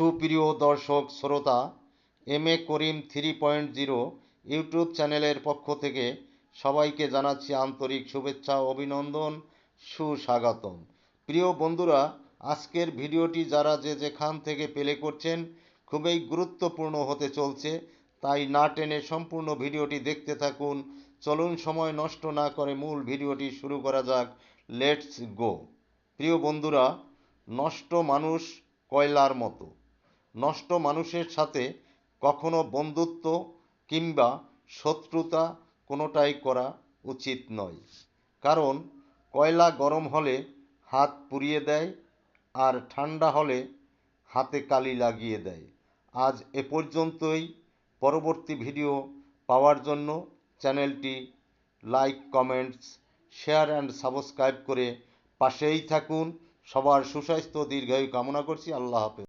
সুপ্রিয় দর্শক শ্রোতা, এম এ করিম 3.0 ইউটিউব চ্যানেলের পক্ষ থেকে সবাইকে জানাচ্ছি আন্তরিক শুভেচ্ছা ও অভিনন্দন, সুস্বাগতম। প্রিয় বন্ধুরা, আজকের ভিডিওটি যারা যেখান থেকে প্লে করছেন খুবই গুরুত্বপূর্ণ হতে চলছে, তাই না টেনে সম্পূর্ণ ভিডিওটি দেখতে থাকুন। চলুন সময় নষ্ট না করে মূল ভিডিওটি শুরু করা যাক। Let's go. প্রিয় বন্ধুরা, নষ্ট মানুষ কয়লার মতো। নষ্ট মানুষের সাথে কখনো বন্ধুত্ব কিংবা শত্রুতা কোনোটাই করা উচিত নয়, কারণ কয়লা গরম হলে হাত পুড়িয়ে দেয় আর ঠান্ডা হলে হাতে কালি লাগিয়ে দেয়। আজ এ পর্যন্তই। পরবর্তী ভিডিও পাওয়ার জন্য চ্যানেলটি like, comments, share and subscribe করে পাশেই থাকুন। সবার সুস্বাস্থ্য দীর্ঘায়ু কামনা করছি। আল্লাহ হাফেজ।